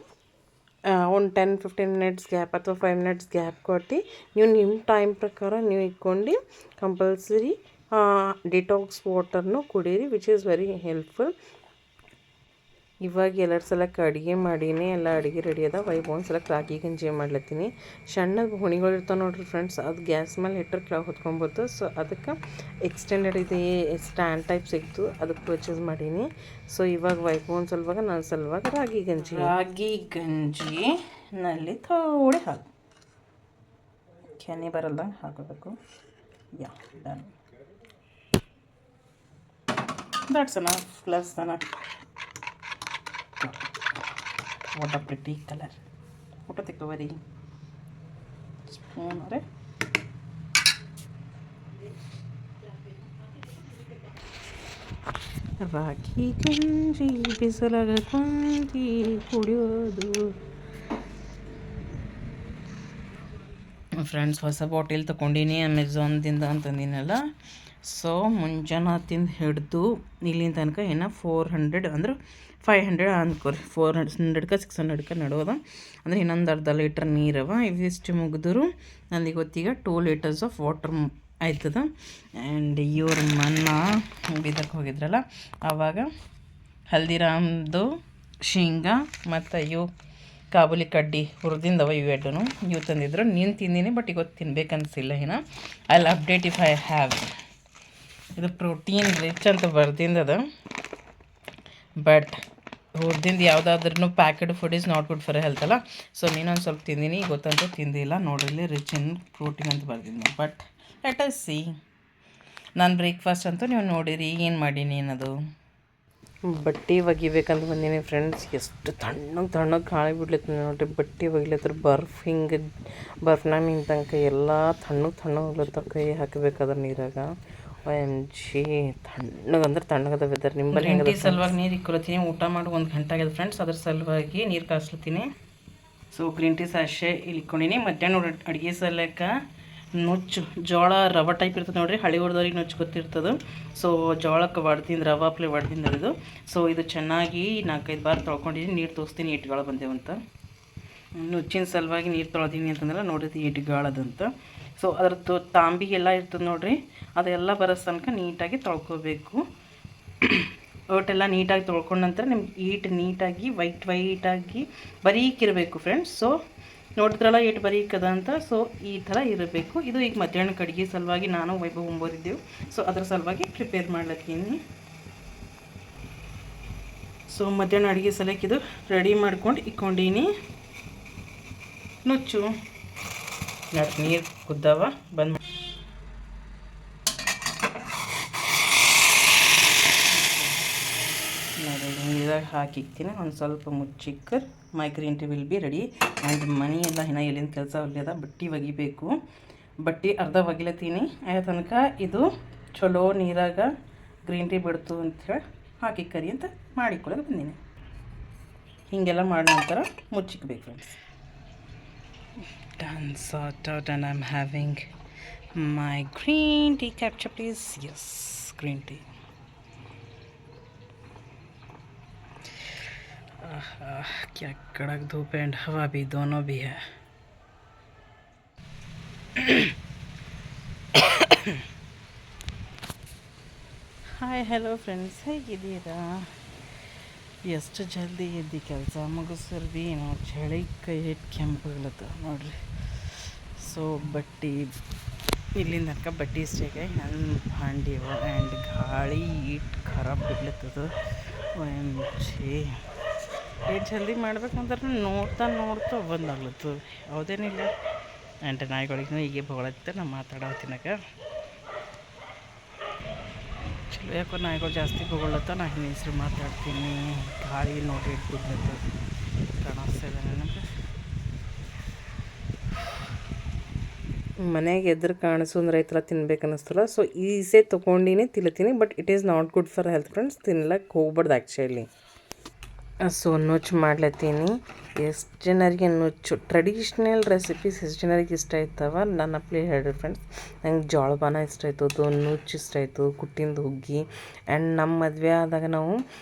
ಒಂದು 10-15 ಮಿನಿಟ್ಸ್ ಗ್ಯಾಪ್ ಅಥವಾ 5 ಮಿನಿಟ್ಸ್ ಗ್ಯಾಪ್ ಕೊಟ್ಟು ನೀವು ನಿಮ್ಮ ಟೈಮ್ ಪ್ರಕಾರ ನೀವು ಇಟ್ಕೊಂಡು ಕಂಪಲ್ಸರಿ ಡಿಟಾಕ್ಸ್ ವಾಟರ್ನು ಕುಡೀರಿ, ವಿಚ್ ಈಸ್ ವೆರಿ ಹೆಲ್ಪ್ಫುಲ್. ಇವಾಗ ಎಲ್ಲರ ಸಲಕ್ಕೆ ಅಡುಗೆ ಮಾಡೀನಿ. ಎಲ್ಲ ಅಡುಗೆ ರೆಡಿ ಅದ. ಒಂದು ಸಲಕ್ಕೆ ರಾಗಿ ಗಂಜಿ ಮಾಡ್ಲತ್ತೀನಿ. ಸಣ್ಣದು ಹುಣಿಗಳು ಇರ್ತಾವೆ ನೋಡಿರಿ ಫ್ರೆಂಡ್ಸ್, ಅದು ಗ್ಯಾಸ್ ಮೇಲೆ ಇಟ್ಟರೆ ಕೆಳಗೆ ಹೊತ್ಕೊಬೋದು. ಸೊ ಅದಕ್ಕೆ ಎಕ್ಸ್ಟೆಂಡೆಡ್ ಇದೆ ಸ್ಟ್ಯಾಂಡ್ ಟೈಪ್ ಸಿಕ್ತು, ಅದಕ್ಕೆ ಪರ್ಚೇಸ್ ಮಾಡೀನಿ. ಸೊ ಇವಾಗ ಒಂದು ಸಲುವಾಗ ನನ್ನ ಸಲುವಾಗ ರಾಗಿ ಗಂಜಿನಲ್ಲಿ ಥೋಡೆ ಹಾಕು ಕೆನೆ ಬರಲ್ದಂಗೆ ಹಾಕೋಬೇಕು. Yeah done. That's enough. Plus what a pretty color. Photo ತೆಕ್ಕೋಬರಿ. ಸ್ಪೂನ್ ಅವರೇ ರಾಗಿ ಗಂಜಿ ಬಿಸಿಲಾಗ ಕುಂತಿ ಕುಡಿಯೋದು. ಫ್ರೆಂಡ್ಸ್ ಹೊಸ ಬಾಟಿಲ್ ತೊಗೊಂಡಿನಿ ಅಮೆಝಾನ್ದಿಂದ ಅಂತಂದಿನಲ್ಲ. ಸೊ ಮುಂಜಾನೆ ಹಿಡಿದು ಇಲ್ಲಿನ ತನಕ ಏನೋ 400 ಅಂದ್ರೆ 500 ಅಂದ್ಕೊರಿ. 400ಕ್ಕೆ 600ಕ್ಕೆ ನಡೋದ. ಅಂದರೆ ಇನ್ನೊಂದು ಅರ್ಧ ಲೀಟ್ರ್ ನೀರವ. ಇವಿಷ್ಟು ಮುಗಿದ್ರು ನನಗೆ ಗೊತ್ತೀಗ 2 ಲೀಟರ್ಸ್ ಆಫ್ ವಾಟರ್ ಆಯ್ತದ. ಆ್ಯಂಡ್ ಇವ್ರ ಮನ್ನ ಬೀದಕ್ಕೆ ಹೋಗಿದ್ರಲ್ಲ ಆವಾಗ ಹಲ್ದಿರಾಮ್ದು ಶೇಂಗಾ ಮತ್ತು ಇವು ಕಾಬೂಲಿ ಕಡ್ಡಿ ಹುರಿದಿಂದವ ಇವು ತಂದಿದ್ರು. ನೀನು ತಿಂದೀನಿ, ಬಟ್ ಇವತ್ತು ತಿನ್ಬೇಕನ್ಸಿಲ್ಲ. ಏನೋ I will update if I have. ಇದು ಪ್ರೋಟೀನ್ ರಿಚ್ ಅಂತ ಬರ್ದಿಂದದ, ಬಟ್ ಹುರಿದಿಂದ ಯಾವುದಾದ್ರೂ packed food is not good for health ಅಲ್ಲ. ಸೊ ನೀನೊಂದು ಸ್ವಲ್ಪ ತಿಂದೀನಿ, ಗೊತ್ತಂತೂ ತಿಂದಿಲ್ಲ. ನೋಡಿರಲಿ ರಿಚ್ ಇನ್ ಪ್ರೋಟೀನ್ ಅಂತ ಬರ್ದಿದ್ದು. But let us see. ನಾನು ಬ್ರೇಕ್ಫಾಸ್ಟ್ ಅಂತೂ ನೀವು ನೋಡಿರಿ ಏನು ಮಾಡೀನಿ ಅನ್ನೋದು. ಬಟ್ಟೆ ಒಗಿಬೇಕಂತ ಬಂದೀನಿ ಫ್ರೆಂಡ್ಸ್. ಎಷ್ಟು ತಣ್ಣಗೆ ಗಾಳಿ ಬಿಡ್ಲತ್ತ ನೋಡಿರಿ. ಬಟ್ಟೆ ಒಗಿಲತ್ರ ಬರ್ಫ್ನ ಮೀನ್ ತನಕ ಎಲ್ಲ ತಣ್ಣಗೆ ಹೋಗ್ಲತ್ತ. ಕೈ ಹಾಕಬೇಕಾದ್ರೆ ನೀರಾಗ OMG ತಣ್ಣಗದ ವೆದರ್. ನಿಂಬಲ್ಲಿ ಹೆಂಗೆ ಸಲುವಾಗಿ ನೀರು ಇಕ್ಕೊಳತ್ತೀನಿ. ಊಟ ಮಾಡಿ 1 ಗಂಟೆ ಆಗ್ಯದ ಫ್ರೆಂಡ್ಸ್, ಅದ್ರ ಸಲುವಾಗಿ ನೀರು ಕಾಸ್ಲತ್ತೀನಿ. ಸೊ ಗ್ರೀನ್ ಟೀ ಸಾಶೆ ಇಲ್ಲಿ ಇಟ್ಕೊಂಡಿನಿ. ಮಧ್ಯಾಹ್ನ ಅಡುಗೆ ಸಲಕ್ಕೆ ನುಚ್ಚು ಜೋಳ ರವೆ ಟೈಪ್ ಇರ್ತದೆ ನೋಡಿರಿ. ಹಳ್ಳಿ ಹೊಡೆದವ್ರಿಗೆ ನುಚ್ಚು ಗೊತ್ತಿರ್ತದೆ. ಸೊ ಜೋಳಕ್ಕೆ ರವೆ ಅಪ್ಲೆ ಒಡ್ದಿಂದ ಇದು. ಸೊ ಇದು ಚೆನ್ನಾಗಿ 4-5 ಬಾರಿ ತೊಳ್ಕೊಂಡಿದ್ದೀನಿ. ನೀರು ತೋರಿಸ್ತೀನಿ ಇಟ್ಗಾಳ ಬಂದೇವಂತ. ನುಚ್ಚಿನ ಸಲುವಾಗಿ ನೀರು ತೊಳೆದೀನಿ ಅಂತಂದ್ರೆ ನೋಡಿದ್ರಿ ಇಟ್ಗಾಳದಂತ. ಸೊ ಅದ್ರದ್ದು ತಾಂಬಿ ಎಲ್ಲ ಇರ್ತದೆ ನೋಡಿರಿ, ಅದೆಲ್ಲ ಬರೋ ತನಕ ನೀಟಾಗಿ ತೊಳ್ಕೊಬೇಕು. ಒಟ್ಟೆಲ್ಲ ನೀಟಾಗಿ ತೊಳ್ಕೊಂಡ ನಂತರ ನಿಮ್ಗೆ ನೀಟಾಗಿ ವೈಟಾಗಿ ಬರೀಕಿರಬೇಕು ಫ್ರೆಂಡ್ಸ್. ಸೊ ನೋಡಿದ್ರಲ್ಲ ಬರೀಕದ ಅಂತ. ಸೊ ಈ ಥರ ಇರಬೇಕು. ಇದು ಈಗ ಮಧ್ಯಾಹ್ನಕ್ಕೆ ಅಡುಗೆ ಸಲುವಾಗಿ ನಾನು ವೈಭವ್ ಮುಂಬೋರಿದ್ದೆವು. ಸೊ ಅದ್ರ ಸಲುವಾಗಿ ಪ್ರಿಪೇರ್ ಮಾಡ್ಲತ್ತೀನಿ. ಸೊ ಮಧ್ಯಾಹ್ನ ಅಡುಗೆ ಸಲಕ್ಕೆ ಇದು ರೆಡಿ ಮಾಡ್ಕೊಂಡು ಇಟ್ಕೊಂಡೀನಿ. ನುಚ್ಚು ನೀರು ಕುದ್ದಾವ ಬಂದು ನೀರಾಗ ಹಾಕಿಕ್ತೀನಿ. ಒಂದು ಸ್ವಲ್ಪ ಮುಚ್ಚಿಕ್ಕರ್ my green tea will be ready. And ಮನಿ ಎಲ್ಲ ಇನ್ನು ಎಲ್ಲಿಂದ ಕೆಲಸ ಒಳ್ಳೆಯದ. ಬಟ್ಟೆ ಒಗಿಬೇಕು. ಬಟ್ಟೆ ಅರ್ಧ ಒಗಿಲತ್ತೀನಿ. ಆಯ್ತು ತನಕ ಇದು ಚಲೋ ನೀರಾಗ ಗ್ರೀನ್ ಟೀ ಬಿಡ್ತು ಅಂಥೇಳಿ ಹಾಕಿಕ್ಕರಿ ಅಂತ ಮಾಡಿಕೊಳ್ಳೋಕೆ ಬಂದೀನಿ. ಹೀಗೆಲ್ಲ ಮಾಡಿದ ನಂತರ ಮುಚ್ಚಿಕ್ಬೇಕು friends. Done, sort out, and I'm having my green tea capture, please. Yes, green tea. क्या कड़क धूप एंड हवा भी दोनों भी है. ಹಾಯ್ ಹಲೋ ಫ್ರೆಂಡ್ಸ್, ಹೇಗಿದ್ದೀರಾ? ಎಷ್ಟು ಜಲ್ದಿ ಎದ್ದು ಕೆಲಸ ಮುಗಿಸ್ರು ಭೀ ನೋಡಿ ಚಳಿ ಕೈ ಹಿಟ್ಟು ಕೆಂಪಾಗ್ಲತ್ತ ನೋಡ್ರಿ. ಸೊ ಬಟ್ಟೆ ಇಲ್ಲಿಂದ ತನಕ ಬಟ್ಟೆ ಇಷ್ಟೇಗೆ ನನ್ನ ಭಾಂಡಿವ. ಆ್ಯಂಡ್ ಗಾಳಿ ಇಟ್ಟು ಖರಾಬ್ ಬಿಡ್ಲತ್ತದ. OMG ಎಷ್ಟು ಜಲ್ದಿ ಮಾಡ್ಬೇಕಂದ್ರೆ ನೋಡ್ತಾ ಬಂದಾಗ್ಲತ್ತದ ಹೌದೇನಿಲ್ಲ. ಆ್ಯಂಟ ನಾಯಿಗಳಿಗೂ ಹೀಗೆ ಬಗಳತ್ತೆ ನಾ ಮಾತಾಡತ್ತಿನಾಗ ಚಲೋ ಯಾಕೋ ನಾಯಿಗಳು ಜಾಸ್ತಿ ಬಗಳತ್ತ. ನಾ ಹಿಂಗೆ ಹೆಸರು ಮಾತಾಡ್ತೀನಿ. ಗಾಳಿ ನೋಡಿ ಇಟ್ಬಿಡ್ಬೇಕು ಕಾಣಿಸ್ತಾ ಇದೆ ನನಗೆ. ಮನೆಗೆ ಎದುರು ಕಾಣಿಸು ಅಂದ್ರೆ ಈ ಥರ ತಿನ್ಬೇಕು ಅನ್ನಿಸ್ತಲ್ಲ. ಸೊ ಈಸೆ ತೊಗೊಂಡಿನಿ ತಿನ್ತೀನಿ, but it is not good for health friends. ತಿನ್ಲಕ್ಕೆ ಹೋಗ್ಬಾರ್ದು ಆ್ಯಕ್ಚುಲಿ. ಸೊ ನುಚ್ಚು ಮಾಡ್ಲತ್ತೀನಿ. ಎಷ್ಟು ಜನರಿಗೆ ನುಚ್ಚು ಟ್ರೆಡಿಷ್ನಲ್ ರೆಸಿಪೀಸ್ ಎಷ್ಟು ಜನರಿಗೆ ಇಷ್ಟ ಆಯ್ತವ ನನ್ನ ಪ್ಲೇ ಹೇಳ್ರಿ ಫ್ರೆಂಡ್ಸ್. ನಂಗೆ ಜೋಳಪಾನ ಇಷ್ಟ ಆಯ್ತದು, ನುಚ್ಚು ಇಷ್ಟ ಆಯಿತು, ಕುಟ್ಟಿಂದ ಹುಗ್ಗಿ. ಆ್ಯಂಡ್ ನಮ್ಮ ಮದುವೆ ಆದಾಗ ನಾವು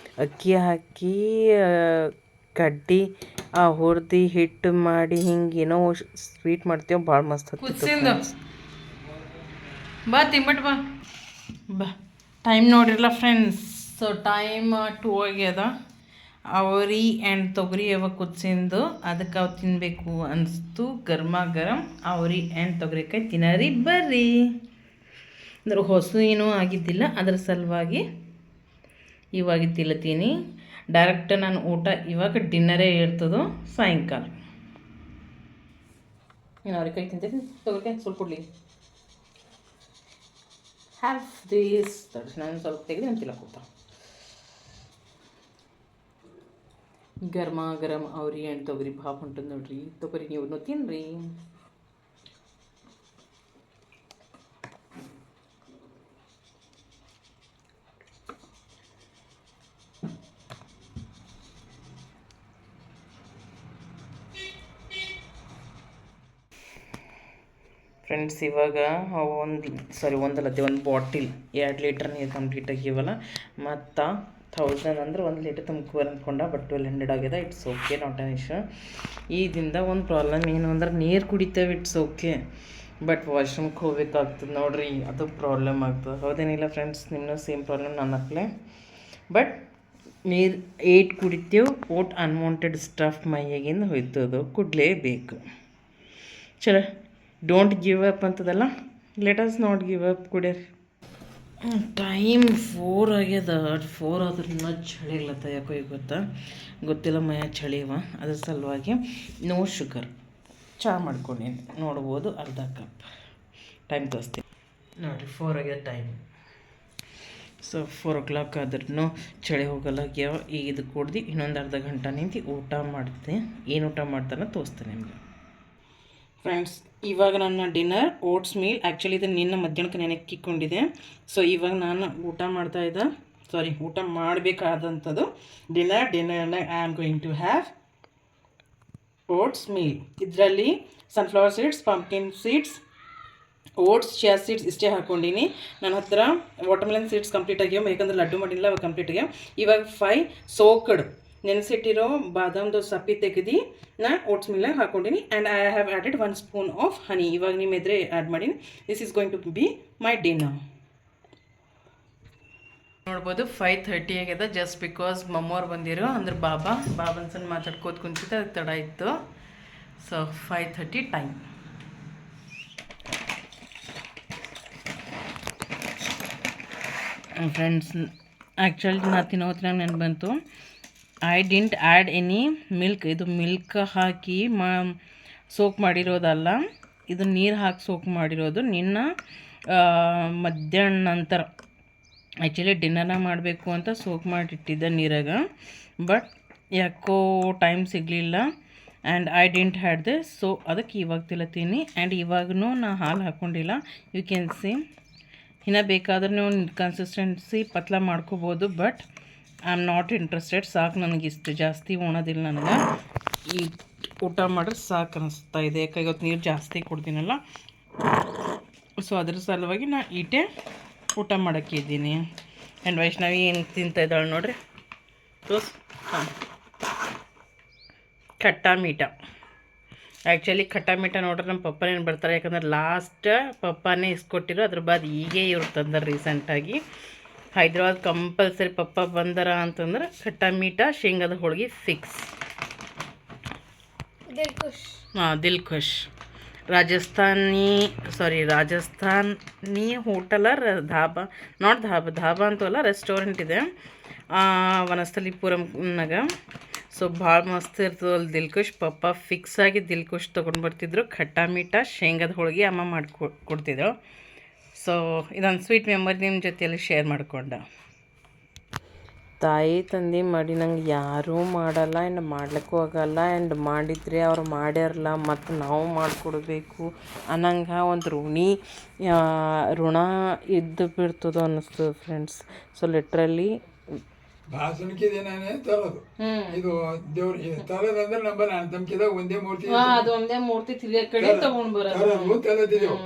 ಅಕ್ಕಿ ಹಾಕಿ ಕಡ್ಡಿ ಹುರ್ದು ಹಿಟ್ಟು ಮಾಡಿ ಹಿಂಗೆ ಏನೋ ಸ್ವೀಟ್ ಮಾಡ್ತೇವೆ, ಭಾಳ ಮಸ್ತ್ ಕುದಿಸಿಂದು ಬಾ ತಿಂಬಟ್ ಬಾ ಬಾ. ಟೈಮ್ ನೋಡಿರಲ್ಲ ಫ್ರೆಂಡ್ಸ್. ಸೊ ಟೈಮ್ 2 ಆಗ್ಯದ. ಅವರಿ ಆ್ಯಂಡ್ ತೊಗರಿ ಯಾವಾಗ ಕುದಿಸಿಂದು ಅದಕ್ಕೆ ಅವು ತಿನ್ನಬೇಕು ಅನಿಸ್ತು. ಗರಂ ಅವರಿ ಆ್ಯಂಡ್ ತೊಗರಿಕಾಯಿ ತಿನ್ನರಿ ಬರ್ರಿ. ಅಂದ್ರೆ ಹೊಸ ಏನೂ ಆಗಿದ್ದಿಲ್ಲ, ಅದ್ರ ಸಲುವಾಗಿ ಇವಾಗ ತಿಲ್ಲತೀನಿ. ಡೈರೆಕ್ಟ್ ನಾನು ಊಟ ಇವಾಗ ಡಿನ್ನರೇ ಇರ್ತದೋ ಸಾಯಂಕಾಲ. ನೀನು ಅವ್ರಿಕಾಯಿ ತಿಂತೀನಿ, ತೊಗರಿಕಾಯಿ ಸ್ವಲ್ಪ ಕೊಡಲಿ. ಹ್ಯಾವ್ ದಿಸ್ ತಡ್ಸ್. ನಾನು ಸ್ವಲ್ಪ ತೆಗೆದು ನಾನು ತಿನ್ನಕ್ಕೆ ಹೋಗ್ತಾ. ಗರಂ ಅವ್ರಿ ಆ್ಯಂಡ್ ತೊಗರಿ ಭಾಳ ಹೊಂಟದ ನೋಡ್ರಿ. ತೊಗರಿ ನೀವು ತಿನ್ನಿರಿ. ಫ್ರೆಂಡ್ಸ್ ಇವಾಗ ಒಂದು ಬಾಟಿಲ್ 2 ಲೀಟ್ರ್ ನೀರು ಕಂಪ್ಲೀಟ್ ಆಗಿವಲ್ಲ. ಮತ್ತು 1000 ಅಂದ್ರೆ 1 ಲೀಟ್ರ್ ತುಂಬ್ಕೊ ಅಂದ್ಕೊಂಡ, ಬಟ್ 1200 ಆಗ್ಯದ. It's okay, not an issue. ಇದರಿಂದ ಒಂದು ಪ್ರಾಬ್ಲಮ್ ಏನು ಅಂದ್ರೆ ನೀರು ಕುಡಿತೇವೆ, ಇಟ್ಸ್ ಓಕೆ, ಬಟ್ ವಾಶ್ರೂಮ್ಗೆ ಹೋಗ್ಬೇಕಾಗ್ತದೆ ನೋಡ್ರಿ, ಅದು ಪ್ರಾಬ್ಲಮ್ ಆಗ್ತದೆ. ಹೌದೇನಿಲ್ಲ ಫ್ರೆಂಡ್ಸ್? ನಿಮ್ಮನ್ನೂ ಸೇಮ್ ಪ್ರಾಬ್ಲಮ್ ನನ್ನ ಹತ್ತಲೇ. ಬಟ್ ನೀರು 8 ಕುಡಿತೇವೆ, ಓಟ್ ಅನ್ವಾಂಟೆಡ್ ಸ್ಟಫ್ ಮೈಯಾಗಿಂದ ಹೋಯ್ತದು, ಕುಡಲೇಬೇಕು. ಚಲೋ, ಡೋಂಟ್ ಗಿವ್ ಅಪ್ ಅಂತದಲ್ಲ, let us not give up. ಕುಡಿಯರಿ. ಟೈಮ್ 4 ಆಗ್ಯದ. 4 ಆದ್ರೂ ಇನ್ನೂ ಚಳಿ ಇಲ್ಲತ್ತ, ಯಾಕೋ ಈಗ ಗೊತ್ತಿಲ್ಲ, ಮೈಯ ಚಳಿವ. ಅದ್ರ ಸಲುವಾಗಿ ನೋ ಶುಗರ್ ಚಹಾ ಮಾಡ್ಕೊಂಡೀನಿ, ನೋಡ್ಬೋದು, ಅರ್ಧ ಕಪ್. ಟೈಮ್ ತೋರಿಸ್ತೀನಿ ನೋಡಿರಿ, 4 ಆಗ್ಯದ ಟೈಮ್. ಸೊ 4 o'clock ಆದ್ರೂ ಚಳಿ ಹೋಗಲ್ಲ ಆಗ್ಯಾವ. ಈಗ ಇದು ಕುಡ್ದು ಇನ್ನೊಂದು ಅರ್ಧ ಗಂಟೆ ನಿಂತು ಊಟ ಮಾಡ್ತೀನಿ. ಏನು ಊಟ ಮಾಡ್ತಾನೆ ತೋರಿಸ್ತೀನಿ ನಿಮಗೆ. ಫ್ರೆಂಡ್ಸ್ ಇವಾಗ ನನ್ನ ಡಿನ್ನರ್ ಓಟ್ಸ್ ಮೀಲ್. ಆ್ಯಕ್ಚುಲಿ ಇದು ನಿನ್ನ ಮಧ್ಯಾಹ್ನಕ್ಕೆ ನೆನಕ್ಕಿಕೊಂಡಿದೆ. ಸೊ ಇವಾಗ ನಾನು ಊಟ ಮಾಡಬೇಕಾದಂಥದ್ದು ಡಿನ್ನರ್ನಾಗ I am going to have oats meal. ಇದರಲ್ಲಿ sunflower seeds, pumpkin seeds, oats, chia seeds ಇಷ್ಟೇ ಹಾಕ್ಕೊಂಡಿನಿ. ನನ್ನ ಹತ್ರ ವಾಟರ್ಮೆಲನ್ ಸೀಡ್ಸ್ ಕಂಪ್ಲೀಟ್ ಆಗ್ಯಾವ, ಯಾಕಂದ್ರೆ ಲಡ್ಡು ಮಾಡಿಲ್ಲ, ಅವಾಗ ಕಂಪ್ಲೀಟ್ ಆಗ್ಯಾವ. ಇವಾಗ 5 ಸೋಕ್ಡ್ ನೆನೆಸಿಟ್ಟಿರೋ ಬಾದಾಮ್ದು ಸಪ್ಪಿ ತೆಗೆದು ನಾ ಓಟ್ಸ್ ಮಿಲ್ಲಾಗ ಹಾಕ್ಕೊಂಡಿನಿ. And I have added 1 spoon of honey. ಇವಾಗ ನಿಮ್ಮ ಎದುರೇ ಆ್ಯಡ್ ಮಾಡೀನಿ. This is going to be my dinner. ನೋಡ್ಬೋದು 5:30 ಆಗ್ಯದ. ಜಸ್ಟ್ ಬಿಕಾಸ್ ಮಮ್ಮೋರು ಬಂದಿರೋ ಅಂದ್ರೆ ಬಾಬನ್ ಸಣ್ಣ ಮಾತಾಡ್ಕೋತ ಕುಂತಿದ್ದೆ, ಅದು ತಡ ಇತ್ತು. So 5:30 time. ಫ್ರೆಂಡ್ಸ್ ಆ್ಯಕ್ಚುಲಿ ನಾ ತಿನ್ನೋತ್ನಾಗ ನೆನಪು ಬಂತು, I didn't add any milk. ಇದು ಮಿಲ್ಕ್ ಹಾಕಿ ಸೋಕ್ ಮಾಡಿರೋದಲ್ಲ, ಇದು ನೀರು ಹಾಕಿ ಸೋಕ್ ಮಾಡಿರೋದು. ನಿನ್ನ ಮಧ್ಯಾಹ್ನ ನಂತರ ಆ್ಯಕ್ಚುಲಿ ಡಿನ್ನರ್ನ ಮಾಡಬೇಕು ಅಂತ ಸೋಕ್ ಮಾಡಿಟ್ಟಿದ್ದೆ ನೀರಾಗ, ಬಟ್ ಯಾಕೋ ಟೈಮ್ ಸಿಗಲಿಲ್ಲ. And I didn't had this. So ಅದಕ್ಕೆ ಇವಾಗ ತಿಲ್ಲತ್ತೀನಿ. ಆ್ಯಂಡ್ ಇವಾಗೂ ನಾ ಹಾಲು ಹಾಕ್ಕೊಂಡಿಲ್ಲ. ಯು ಕ್ಯಾನ್ ಸಿ ಇನ್ನೂ ಬೇಕಾದ್ರೆ ನೀವು ಕನ್ಸಿಸ್ಟೆನ್ಸಿ ಪತ್ಲ ಮಾಡ್ಕೋಬೋದು, but I am not interested. ಸಾಕು, ನನಗೆ ಇಷ್ಟು ಜಾಸ್ತಿ ಉಣೋದಿಲ್ಲ. ನನಗೆ ಈ ಊಟ ಮಾಡಿದ್ರೆ ಸಾಕು ಅನ್ನಿಸ್ತಾ ಇದೆ. ಯಾಕೆ ಇವತ್ತು ನೀರು ಜಾಸ್ತಿ ಕುಡ್ತೀನಲ್ಲ, ಸೊ ಅದ್ರ ಸಲುವಾಗಿ ನಾ ಈಟೇ ಊಟ ಮಾಡೋಕ್ಕಿದ್ದೀನಿ. ಆ್ಯಂಡ್ ವೈಷ್ಣವಿ ಏನು ತಿಂತಾಯಿದ್ದಾಳೆ ನೋಡ್ರಿ, ಹಾಂ, ಖಟ್ಟ ಮೀಠ. ಆ್ಯಕ್ಚುಲಿ ಖಟ್ಟ ಮೀಠ ನೋಡ್ರಿ ನಮ್ಮ ಪಪ್ಪನೇನು ಬರ್ತಾರೆ, ಯಾಕಂದ್ರೆ ಲಾಸ್ಟ್ ಪಪ್ಪನೇ ಇಸ್ಕೊಟ್ಟಿರೋ, ಅದ್ರ ಬಾದ್ ಈಗೇ ಇವ್ರು ತಂದ್ರೆ ರೀಸೆಂಟಾಗಿ. ಹೈದ್ರಾಬಾದ್ ಕಂಪಲ್ಸರಿ ಪಪ್ಪ ಬಂದರ ಅಂತಂದ್ರೆ ಖಟ್ಟ ಮೀಠ, ಶೇಂಗಾದ ಹೋಳಿಗೆ ಫಿಕ್ಸ್. ದಿಲ್ ಖುಷ್. ರಾಜಸ್ಥಾನಿ ಹೋಟೆಲ ಧಾಬಾ, ನಾಟ್ ಧಾಬಾ ಅಂತಲ್ಲ, ರೆಸ್ಟೋರೆಂಟ್ ಇದೆ ವನಸ್ಥಲಿಪುರಂನಾಗ. ಸೊ ಭಾಳ ಮಸ್ತ್ ಇರ್ತದೆ ಅಲ್ಲಿ ದಿಲ್ಕುಶ್. ಪಪ್ಪ ಫಿಕ್ಸ್ ಆಗಿ ದಿಲ್ಕುಶ್ ತೊಗೊಂಡು ಬರ್ತಿದ್ರು. ಖಟ್ಟ ಮೀಠ ಶೇಂಗಾದ ಹೋಳಿಗೆ ಅಮ್ಮ ಕೊಡ್ತಿದ್ದಳು. ಸೊ ಇದೊಂದು ಸ್ವೀಟ್ ಮೆಮೊರಿ ನಿಮ್ಮ ಜೊತೆಯಲ್ಲಿ ಶೇರ್ ಮಾಡ್ಕೊಂಡೆ. ತಾಯಿ ತಂದೆ ಮಾಡಿ ನಂಗೆ ಯಾರೂ ಮಾಡಲ್ಲ ಆ್ಯಂಡ್ ಮಾಡ್ಲಿಕ್ಕೂ ಆಗಲ್ಲ. ಆ್ಯಂಡ್ ಮಾಡಿದರೆ ಅವ್ರು ಮಾಡ್ಯಾರಲ್ಲ ಮತ್ತು ನಾವು ಮಾಡಿಕೊಡ್ಬೇಕು ಅನ್ನಂಗೆ ಒಂದು ಋಣ ಇದ್ದು ಬಿಡ್ತದೋ ಅನ್ನಿಸ್ತದೆ ಫ್ರೆಂಡ್ಸ್. ಸೊ ಲಿಟ್ರಲಿ ಭಾಷಣಕ್ಕಿದೇನೇ ತರೋದು. ಇದು ದೇವ್ರಿಗೆ ತರೋದಂದ್ರೆ ನಂಬಲ್ಲ. ತಮ್ಕಿದಾಗ ಒಂದೇ ಮೂರ್ತಿ ಒಂದೇ ಮೂರ್ತಿ ತಗೊಂಡ್ ತರೋದಿದೆವು.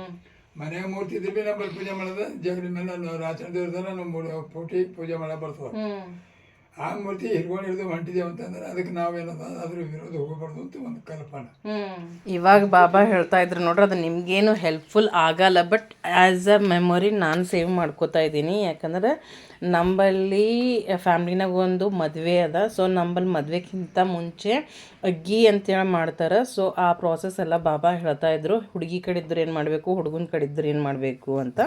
ಮನೆಯಾಗ ಮೂರ್ತಿ ಇದ್ರೆ ಭೀ ನಂಬಲ್ಲಿ ಪೂಜೆ ಮಾಡೋದು. ಜಗಲಿ ಮೇಲೆ ರಾಚನ ದೇವ್ರದಲ್ಲ ನಾವು ಪೂಟಿ ಪೂಜೆ ಮಾಡೋ ಬರ್ತದೆ. ಆ ಮೂರ್ತಿ ಹಿಡ್ಕೊಂಡು ಹಿಡಿದು ಹೊಂಟಿದ್ದೇವೆ ಅಂತಂದ್ರೆ ಅದಕ್ಕೆ ನಾವೇನದ ಅದ್ರ ವಿರೋಧ ಹೋಗಬಾರ್ದು ಅಂತ ಒಂದು ಕಲ್ಪನೆ. ಇವಾಗ ಬಾಬಾ ಹೇಳ್ತಾ ಇದ್ರು ನೋಡ್ರಿ, ಅದು ನಿಮಗೇನು ಹೆಲ್ಪ್ಫುಲ್ ಆಗಲ್ಲ, ಬಟ್ ಆ್ಯಸ್ ಅ ಮೆಮೊರಿ ನಾನು ಸೇವ್ ಮಾಡ್ಕೋತಾ ಇದ್ದೀನಿ. ಯಾಕಂದ್ರೆ ನಂಬಲ್ಲಿ ಫ್ಯಾಮ್ಲಿನಾಗ ಒಂದು ಮದುವೆ ಅದ. ಸೊ ನಂಬಲ್ಲಿ ಮದುವೆಗಿಂತ ಮುಂಚೆ ಅಗ್ಗಿ ಅಂತೇಳಿ ಮಾಡ್ತಾರೆ. ಸೊ ಆ ಪ್ರಾಸೆಸ್ ಎಲ್ಲ ಬಾಬಾ ಹೇಳ್ತಾ ಇದ್ರು. ಹುಡುಗಿ ಕಡಿದ್ರೆ ಏನು ಮಾಡಬೇಕು, ಹುಡುಗನ ಕಡಿದ್ರೆ ಏನು ಮಾಡಬೇಕು ಅಂತ.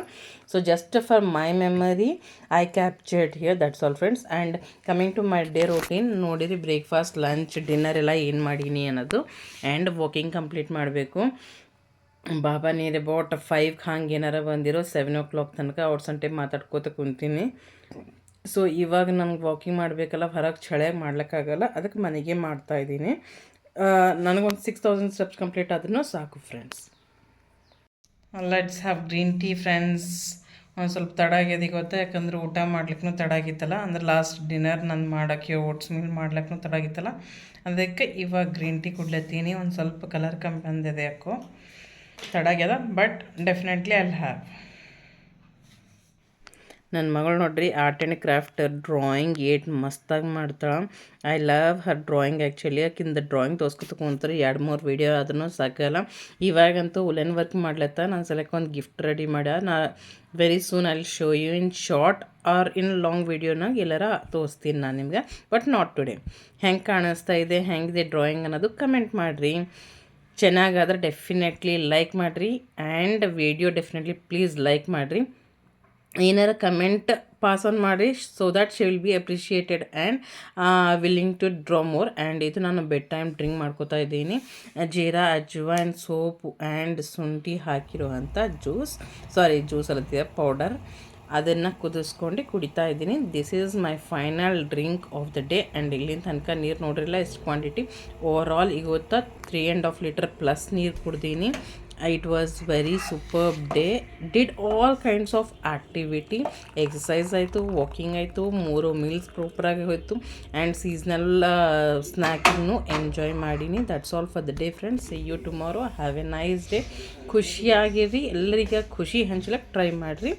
So just for my memory I captured here, that's all friends. And coming to my day routine ನೋಡಿರಿ, ಬ್ರೇಕ್ಫಾಸ್ಟ್, ಲಂಚ್, ಡಿನ್ನರ್ ಎಲ್ಲ ಏನು ಮಾಡೀನಿ ಅನ್ನೋದು. ಆ್ಯಂಡ್ ವಾಕಿಂಗ್ ಕಂಪ್ಲೀಟ್ ಮಾಡಬೇಕು. ಬಾಬಾ ನೀರು ಅಬೌಟ್ 5 ಹಂಗೆ ಏನಾರ ಬಂದಿರೋ 7 o'clock ತನಕ ಅವ್ರ ಸಂಟೆ ಮಾತಾಡ್ಕೋತ ಕುಂತೀನಿ. ಸೊ ಇವಾಗ ನನಗೆ ವಾಕಿಂಗ್ ಮಾಡಬೇಕಲ್ಲ, ಹೊರಗೆ ಚಳಿಯಾಗಿ ಮಾಡ್ಲಿಕ್ಕಾಗಲ್ಲ, ಅದಕ್ಕೆ ಮನೆಗೆ ಮಾಡ್ತಾಯಿದ್ದೀನಿ. ನನಗೊಂದು 6000 ಸ್ಟೆಪ್ಸ್ ಕಂಪ್ಲೀಟ್ ಆದ್ರೂ ಸಾಕು friends. Let's have green tea friends. ಒಂದು ಸ್ವಲ್ಪ ತಡ ಆಗ್ಯದ ಗೊತ್ತಾ, ಯಾಕಂದ್ರೆ ಊಟ ಮಾಡ್ಲಿಕ್ಕೂ ತಡ ಆಗಿತ್ತಲ್ಲ. ಅಂದ್ರೆ ಲಾಸ್ಟ್ ಡಿನ್ನರ್ ನಾನು ಮಾಡೋಕ್ಕೆ ಓಟ್ಸ್ ಮೀಲ್ ಮಾಡ್ಲಿಕ್ಕೂ ತಡ ಆಗಿತ್ತಲ್ಲ, ಅದಕ್ಕೆ ಇವಾಗ ಗ್ರೀನ್ ಟೀ ಕುಡ್ಲತ್ತೀನಿ. ಒಂದು ಸ್ವಲ್ಪ ಕಲರ್ ಕಮ್ಮಿ ಬಂದಿದೆ, ಯಾಕೋ ತಡ ಆಗ್ಯದ, but definitely I will have. ನನ್ನ ಮಗಳು ನೋಡ್ರಿ, ಆರ್ಟ್ ಆ್ಯಂಡ್ ಕ್ರಾಫ್ಟ್ ಡ್ರಾಯಿಂಗ್ ಮಸ್ತಾಗಿ ಮಾಡ್ತಾಳೆ. I love her drawing actually. ಆಕಿಂದ ಡ್ರಾಯಿಂಗ್ ತೋರಿಸ್ಕೊತ ಕುಂತಾರೆ 2-3 ವೀಡಿಯೋ ಆದ್ರೂ ಸಾಕಲ್ಲ. ಇವಾಗಂತೂ ಉಲೆನ್ ವರ್ಕ್ ಮಾಡ್ಲತ್ತ. ನಾನು ಸಲಕ್ಕೆ ಒಂದು ಗಿಫ್ಟ್ ರೆಡಿ ಮಾಡ್ಯ. Very soon I will show you in short or in long ವೀಡಿಯೋನಾಗ ಎಲ್ಲಾರ ತೋರಿಸ್ತೀನಿ ನಾನು ನಿಮ್ಗೆ, ಬಟ್ ನಾಟ್ ಟುಡೇ. ಹೆಂಗೆ ಕಾಣಿಸ್ತಾ ಇದೆ, ಹೆಂಗಿದೆ ಡ್ರಾಯಿಂಗ್ ಅನ್ನೋದು ಕಮೆಂಟ್ ಮಾಡಿರಿ. ಚೆನ್ನಾಗಾದ್ರೆ ಡೆಫಿನೆಟ್ಲಿ ಲೈಕ್ ಮಾಡಿರಿ. And video definitely please like ಮಾಡಿರಿ. ಏನಾರ ಕಮೆಂಟ್ ಪಾಸ್ ಆನ್ ಮಾಡಿ, so that she will be appreciated and willing to draw more. And ಇದು ನಾನು ಬೆಡ್ ಟೈಮ್ ಡ್ರಿಂಕ್ ಮಾಡ್ಕೋತಾ ಇದ್ದೀನಿ. ಜೀರಾ, ಅಜ್ವಾನ್, ಸೋಪು ಆ್ಯಂಡ್ ಶುಂಠಿ ಹಾಕಿರುವಂಥ ಜ್ಯೂಸ್ ಅಲ್ಲತ್ತಿದೆ ಪೌಡರ್, ಅದನ್ನು ಕುದಿಸ್ಕೊಂಡು ಕುಡಿತಾ ಇದ್ದೀನಿ. This is my final drink of the day. And ಇಲ್ಲಿಂದ ತನಕ ನೀರು ನೋಡ್ರಿಲ್ಲ ಎಷ್ಟು ಕ್ವಾಂಟಿಟಿ. ಓವರ್ ಆಲ್ ಈಗ ಗೊತ್ತಾ 3.5 ಲೀಟರ್ ಪ್ಲಸ್ ನೀರು ಕುಡ್ದೀನಿ. It was very superb day. Did all kinds of activity. Exercise ಆಯಿತು, ವಾಕಿಂಗ್ ಆಯಿತು, 3 ಮೀಲ್ಸ್ ಪ್ರಾಪರಾಗಿ ಹೋಯಿತು. ಆ್ಯಂಡ್ ಸೀಸ್ನಲ್ ಸ್ನ್ಯಾಕಿಂಗ್ನು ಎಂಜಾಯ್ ಮಾಡೀನಿ. That's all for the day friends. See you tomorrow. Have a nice day. ಖುಷಿಯಾಗಿರಿ, ಎಲ್ಲರಿಗೆ ಖುಷಿ ಹಂಚ್ಲಕ್ಕೆ ಟ್ರೈ ಮಾಡಿರಿ.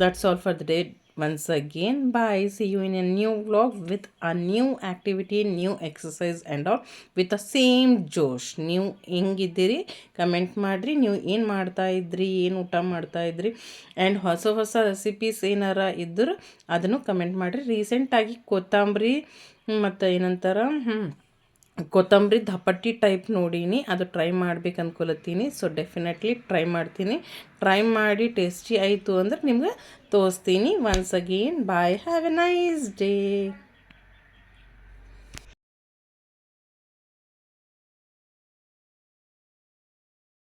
That's all for the day. Once again, bye. See you in a new vlog with a new activity, new exercise and all with the same josh. ನೀವು ಹೆಂಗಿದ್ದೀರಿ ಕಮೆಂಟ್ ಮಾಡಿರಿ. ನೀವು ಏನು ಮಾಡ್ತಾ ಇದ್ರಿ, ಏನು ಊಟ ಮಾಡ್ತಾ ಇದ್ರಿ, ಆ್ಯಂಡ್ ಹೊಸ ರೆಸಿಪೀಸ್ ಏನಾರ ಇದ್ದರೂ ಅದನ್ನು ಕಮೆಂಟ್ ಮಾಡಿರಿ. ರೀಸೆಂಟಾಗಿ ಕೊತ್ತಂಬರಿ ಮತ್ತು ಏನಂತಾರೆ ಕೊತ್ತಂಬರಿ ದಪಟ್ಟಿ ಟೈಪ್ ನೋಡೀನಿ, ಅದು ಟ್ರೈ ಮಾಡ್ಬೇಕು ಅಂದ್ಕೊಳತ್ತೀನಿ. ಸೊ ಡೆಫಿನೆಟ್ಲಿ ಟ್ರೈ ಮಾಡ್ತೀನಿ. ಟ್ರೈ ಮಾಡಿ ಟೇಸ್ಟಿ ಆಯಿತು ಅಂದ್ರೆ ನಿಮ್ಗೆ ತೋರಿಸ್ತೀನಿ. Once again bye. Have a nice day.